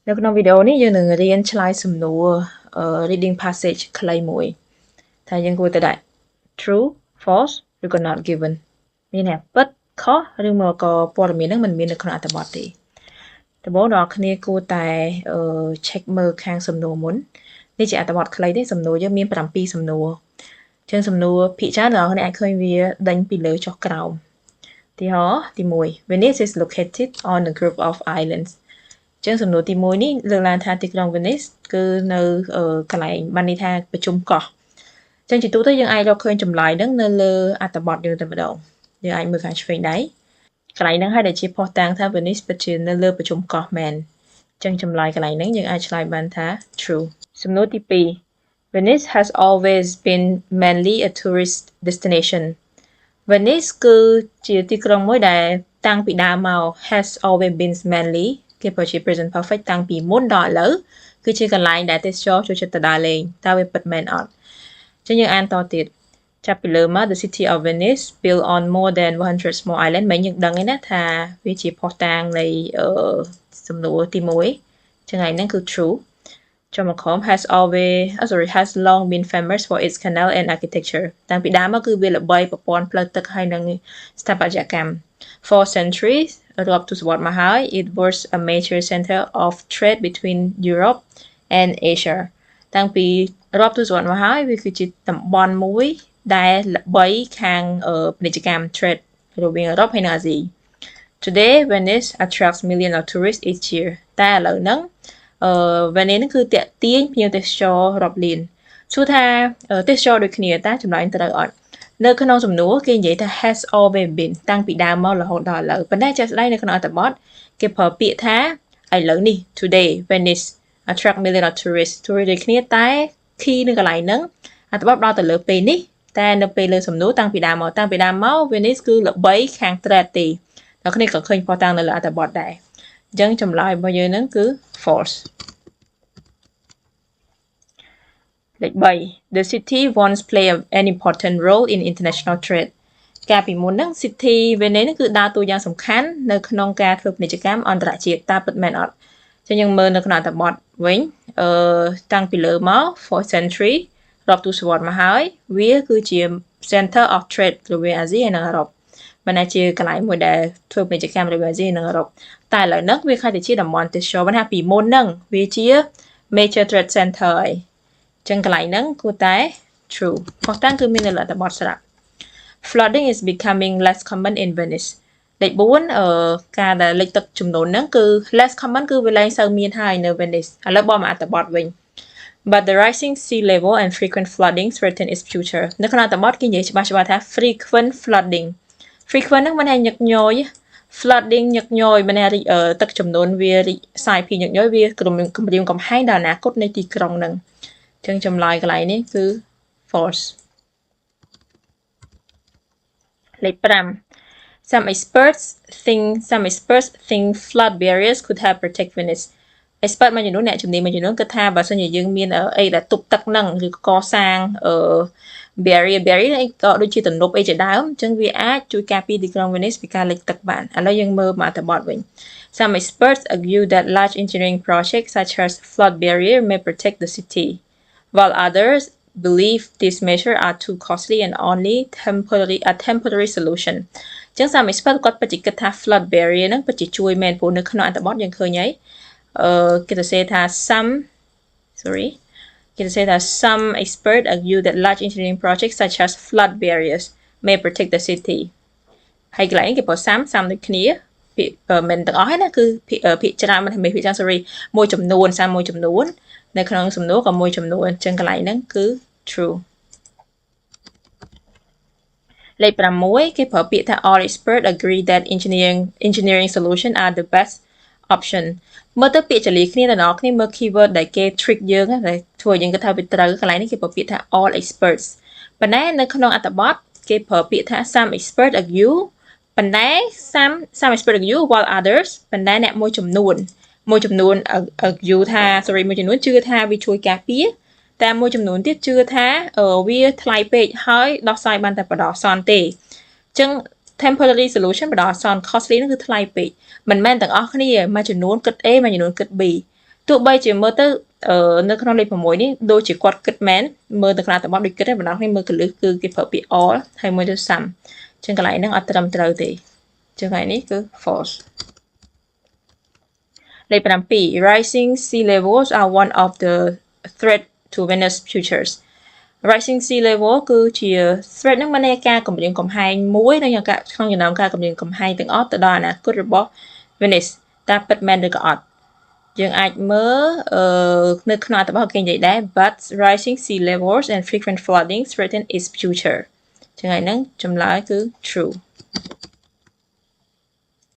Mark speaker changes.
Speaker 1: នៅក្នុងវីដេអូនេះយើងនឹងរៀនឆ្លើយសំណួរ reading passage ខ្លីមួយថាយើងគួរតែដាក់ true false ឬក៏ not given មានថាពិតខុសឬមកក៏ព័ត៌មានហ្នឹងមិនមាននៅក្នុងអត្ថបទទេដំបូងអ្នកគ្នាគួរតែcheck មើលខាងសំណួរមុននេះជាអត្ថបទខ្លីទេសំណួរយើងមាន7សំណួរចឹងសំណួរភាគច្រើនអ្នកគ្នាអាចឃើញវាដេញពីលើចុះក្រោមទី1 Venice is located on a group of islandsចឹងសំណួរទី1នេះលើកឡើងថាទីក្រុង Venice គឺនៅកន្លែងបានន័យថាប្រជុំកោះចឹងជាទូទៅយើងអាចរកឃើញចម្លើយហ្នឹងនៅលើអត្ថបទយើងតែម្ដងយើងអាចមើលខាងឆ្វេងដៃកន្លែងហ្នឹងហើយដែលជាផុសតាំងថា Venice ពិតជានៅលើប្រជុំកោះមែនចឹងចម្លើយកន្លែងហ្នឹងយើងអាចឆ្លើយបានថា true សំណួរទី2 Venice has always been mainly a tourist destination Venice គឺជាទីក្រុងមួយដែលតាំងពីដើមមក has always been mainly គេប្រើជា present perfect តាំងពីមុនដល់ឥឡូវគឺជាកន្លែងដែលទេសចរចូលចិត្តទៅដើរលេងតើវាពិតមែនអត់ចឹងយើងអានតទៀតចាប់ពីលើមក The city of Venice built on more than 100 small island មិនយើងដឹងឯណាថាវាជាផុសតាងនៃសំណួរទី1ចឹងហើយហ្នឹងគឺ true ចំមក has long been famous for its canal and architecture តាំងពីដើមមកគឺវាល្បីប្រព័ន្ធផ្លូវទឹកហើយនិងស្ថាបត្យកម្ម for centuries រាប់ទសវត្សរ៍មកហើយ it was a major center of trade between Europe and Asia តាំងពីរាប់ទសវត្សរ៍មកហើយវាគឺជាតំបន់មួយដែលល្បីខាងពាណិជ្ជកម្ម trade រវាងអឺរ៉ុបហើយនិងអាស៊ី Today Venice attracts millions of tourists each year តែឥឡូវហ្នឹងVenice ហ្នឹងគឺតាក់ទាញភ្ញៀវទេសចររាប់លានសួរថាទេសចរដូចគ្នាតើចម្លើយត្រូវអត់នៅក្នុងសំណួរគេនិយាយថា has always been តាំងពីដើមមករហូតដល់ឥឡូវប៉ុន្តែជាក់ស្ដែងនៅក្នុងអត្ថបទគេប្រើពាក្យថាឥឡូវនេះ today Venice attract millions of tourists ដូចគ្នាតែ key នៅកន្លែងហ្នឹងអត្ថបទដល់ទៅលើពេលនេះតែនៅពេលលើសំណួរតាំងពីដើមមក Venice គឺល្បីខាង trade ទេដល់គ្នាក៏ឃើញផុសតាំងនៅលើអត្ថបទដែរអញ្ចឹងចម្លើយរបស់យើងហ្នឹងគឺ false លេខ3 The city once played an important role in international trade កាលពីមុនហ្នឹង city Venice ហ្នឹងគឺដើរតួយ៉ាងសំខាន់នៅក្នុងការធ្វើពាណិជ្ជកម្មអន្តរជាតិតើពិតមែនអត់អញ្ចឹងយើងមើលនៅក្នុងអត្ថបទវិញតាំងពីលើមក for century រាប់ទសវត្សរ៍មកហើយវាគឺជា center of trade រវាងអាស៊ីហើយនិងអឺរ៉ុបមិនថាជាកន្លែងមួយដែលធ្វើពាណិជ្ជកម្មរវាងអាស៊ីនិងអឺរ៉ុបតែឥឡូវហ្នឹងវាខ្លះទៅជាតំបន់ទេសចរណ៍មិនថាពីមុនហ្នឹងវាជា major trade center ហើយចឹងកន្លែងហ្នឹងគួរតែ true ផុសតាំងគឺមាននៅលើអត្ថបទស្រាប់ Flooding is becoming less common in Venice លេខ4ការដែលលិចទឹកចំនួនហ្នឹងគឺ less common គឺវាលែងសូវមានហើយនៅ Venice ឥឡូវបកមកអត្ថបទវិញ But the rising sea level and frequent flooding threaten its future នៅក្នុងអត្ថបទគេនិយាយច្បាស់ៗថា frequent flooding frequent ហ្នឹងមិនថាញឹកញយ flooding ញឹកញយមិនថាទឹកចំនួនវាសាយភាយញឹកញយវាគំរាមកំហែងដល់អនាគតនៃទីក្រុងហ្នឹងអញ្ចឹងចម្លើយកន្លែងនេះគឺ false លេខ5 Some experts think flood barriers could help protect Venice expert មួយចំនួនអ្នកជំនាញមួយចំនួនគិតថាបើសិនជាយើងមានអីដែលទប់ទឹកហ្នឹងឬកសាងbarrier នេះក៏ដូចជាទំនប់អីជាដើមអញ្ចឹងវាអាចជួយការពារទីក្រុង Venice ពីការលិចទឹកបានឥឡូវយើងមើលមកអត្ថបទវិញ Some experts argue that large engineering projects such as flood barrier may protect the city while others believe these measures are too costly and only a temporary solution អញ្ចឹង Some experts គាត់ពិតជាគិតថា flood barrier ហ្នឹងពិតជាជួយមែនព្រោះនៅក្នុងអត្ថបទយើងឃើញហើយគេទៅសេថា some experts argue that large engineering projects such as flood barriers may protect the city ហើយកន្លែងគេប្រើ some ដូចគ្នាពាក្យមិនទាំងអស់ទេណាគឺភាគច្រើនមិនមែនភាគច្រើន មួយចំនួន some មួយចំនួននៅក្នុងសំណួរក៏មួយចំនួនអញ្ចឹងកន្លែងហ្នឹងគឺ true លេខ6គេប្រើពាក្យថា all experts agree that engineering solution are the best option មើលទៅពាក្យចលីគ្នាទៅដល់គ្នាមើល keyword ដែលគេ trick យើងដែលធ្វើយើងគិតថាវាត្រូវកន្លែងនេះគេប្រើពាក្យថា all experts ប៉ុន្តែនៅក្នុងអត្ថបទគេប្រើពាក្យថា some experts argue ប៉ុន្តែ some experts argue while others ប៉ុន្តែអ្នកមួយចំនួនargue ថាមួយចំនួនជឿថាវាជួយការពារតែមួយចំនួនទៀតជឿថាវាថ្លៃពេកហើយដោះស្រាយបានតែបដោះអាសន្នទេអញ្ចឹង temporary solution បដោះអាសន្ន costly នោះគឺថ្លៃពេកមិនមែនទាំងអស់គ្នាមួយចំនួនគិត A មួយចំនួនគិត B ទោះបីជាមើលទៅនៅក្នុងលេខ6នេះដូចជាគាត់គិតមែនមើលទៅខ្លះតំបន់ដូចគិតទេបណ្ដោះនេះមើលកលឹះគឺគេប្រើពាក្យ all ហើយមួយទៅ some ចឹងកន្លែងហ្នឹងអត់ត្រឹមត្រូវទេចឹងកន្លែងនេះគឺ false លេខ7 rising sea levels are one of the threat to Venus futures rising sea level គឺជា threat ហ្នឹងមានន័យការគម្រាមកំហែងមួយនៅក្នុងចំណោមការគម្រាមកំហែងទាំងអស់ទៅដល់អនាគតរបស់ Venus តើពិតមែនឬក៏អត់យើងអាចមើលនៅក្នុងអត្ថបទគេនិយាយដែរ but rising sea levels and frequent flooding threaten its future ចឹងហើយហ្នឹងចម្លើយគឺ true